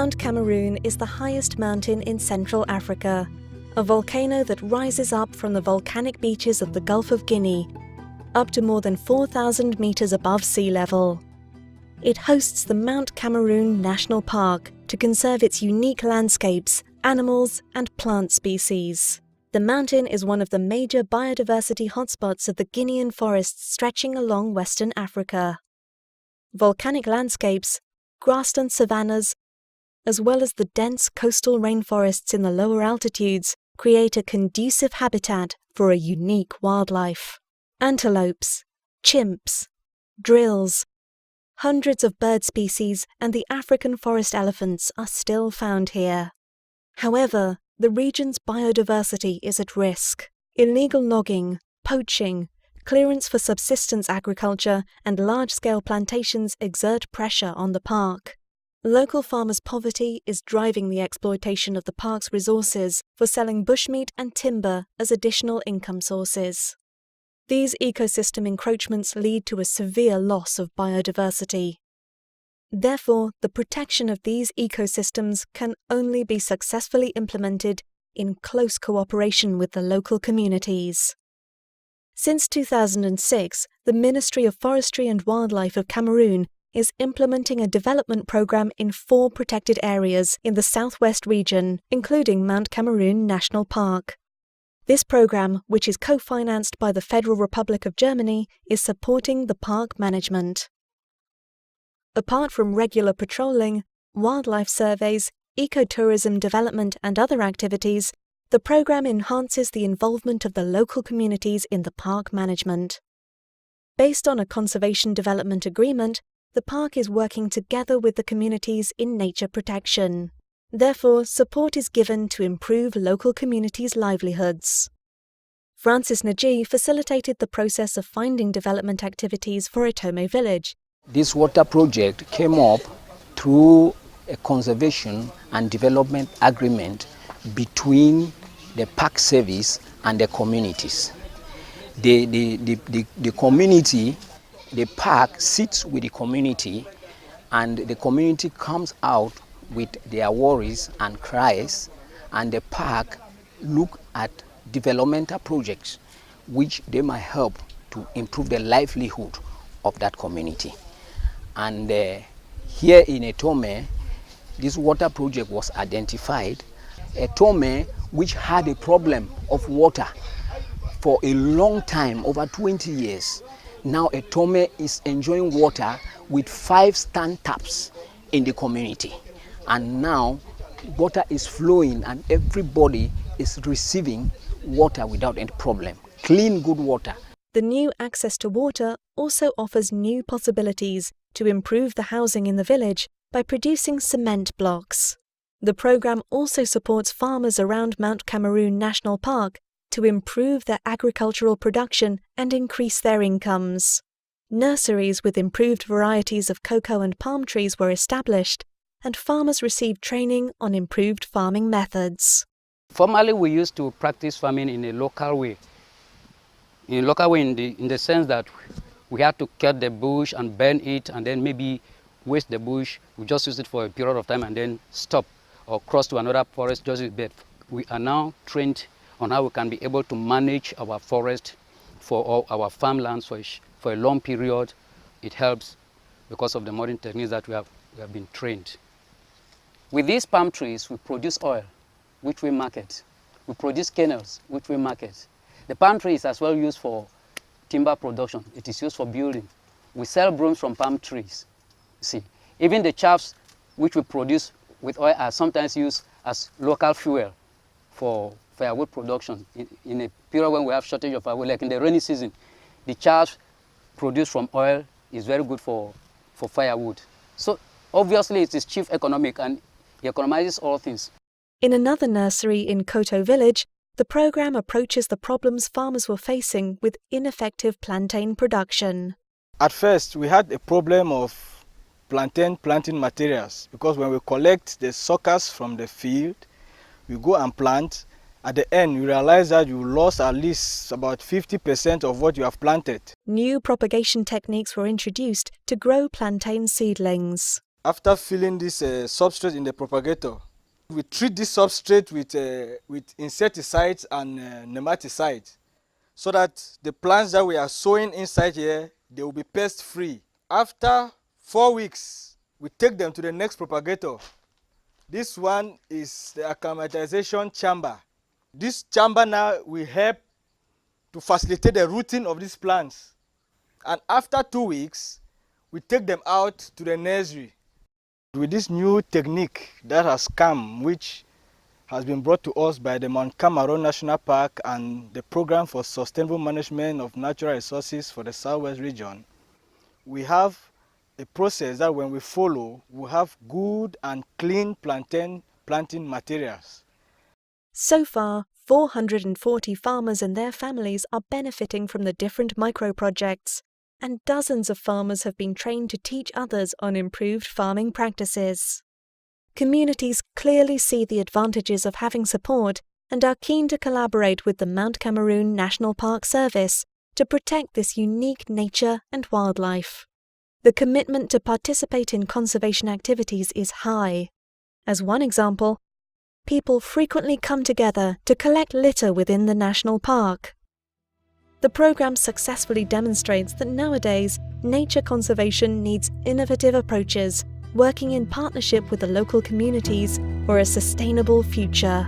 Mount Cameroon is the highest mountain in Central Africa, a volcano that rises up from the volcanic beaches of the Gulf of Guinea, up to more than 4,000 meters above sea level. It hosts the Mount Cameroon National Park to conserve its unique landscapes, animals, and plant species. The mountain is one of the major biodiversity hotspots of the Guinean forests stretching along Western Africa. Volcanic landscapes, grassland savannas, as well as the dense coastal rainforests in the lower altitudes, create a conducive habitat for a unique wildlife. Antelopes, chimps, drills, hundreds of bird species and the African forest elephants are still found here. However, the region's biodiversity is at risk. Illegal logging, poaching, clearance for subsistence agriculture and large-scale plantations exert pressure on the park. Local farmers' poverty is driving the exploitation of the park's resources for selling bushmeat and timber as additional income sources. These ecosystem encroachments lead to a severe loss of biodiversity. Therefore, the protection of these ecosystems can only be successfully implemented in close cooperation with the local communities. Since 2006, the Ministry of Forestry and Wildlife of Cameroon is implementing a development program in 4 protected areas in the southwest region, including Mount Cameroon National Park. This program, which is co-financed by the Federal Republic of Germany, is supporting the park management. Apart from regular patrolling, wildlife surveys, ecotourism development and other activities, the program enhances the involvement of the local communities in the park management. Based on a conservation development agreement, the park is working together with the communities in nature protection. Therefore, support is given to improve local communities' livelihoods. Francis Naji facilitated the process of finding development activities for Etome village. This water project came up through a conservation and development agreement between the park service and the communities. The community, the park sits with the community, and the community comes out with their worries and cries, and the park look at developmental projects which they might help to improve the livelihood of that community. And here in Etome, this water project was identified. Etome, which had a problem of water for a long time, over 20 years. Now Etome is enjoying water with 5 stand taps in the community. And now water is flowing and everybody is receiving water without any problem. Clean, good water. The new access to water also offers new possibilities to improve the housing in the village by producing cement blocks. The program also supports farmers around Mount Cameroon National Park to improve their agricultural production and increase their incomes. Nurseries with improved varieties of cocoa and palm trees were established, and farmers received training on improved farming methods. Formerly, we used to practice farming in a local way. In a local way in the sense that we had to cut the bush and burn it and then maybe waste the bush. We just use it for a period of time and then stop or cross to another forest just with bed. We are now trained on how we can be able to manage our forest for all our farmlands for a long period. It helps because of the modern techniques that we have been trained. With these palm trees, we produce oil, which we market. We produce kernels, which we market. The palm tree is as well used for timber production. It is used for building. We sell brooms from palm trees. See, even the chaffs which we produce with oil are sometimes used as local fuel for firewood production. In a period when we have shortage of firewood, like in the rainy season, the chaff produced from oil is very good for firewood. So obviously it is chief economic and it economizes all things. In another nursery in Koto village, the program approaches the problems farmers were facing with ineffective plantain production. At first, we had a problem of plantain planting materials because when we collect the suckers from the field, we go and plant. At the end, you realize that you lost at least about 50% of what you have planted. New propagation techniques were introduced to grow plantain seedlings. After filling this substrate in the propagator, we treat this substrate with insecticides and nematicides so that the plants that we are sowing inside here, they will be pest free. After 4 weeks, we take them to the next propagator. This one is the acclimatization chamber. This chamber now will help to facilitate the rooting of these plants. And after 2 weeks, we take them out to the nursery. With this new technique that has come, which has been brought to us by the Cameroon National Park and the Program for Sustainable Management of Natural Resources for the Southwest region, we have a process that when we follow, we have good and clean plantain planting materials. So far, 440 farmers and their families are benefiting from the different micro-projects, and dozens of farmers have been trained to teach others on improved farming practices. Communities clearly see the advantages of having support and are keen to collaborate with the Mount Cameroon National Park Service to protect this unique nature and wildlife. The commitment to participate in conservation activities is high. As one example, people frequently come together to collect litter within the national park. The program successfully demonstrates that nowadays, nature conservation needs innovative approaches, working in partnership with the local communities for a sustainable future.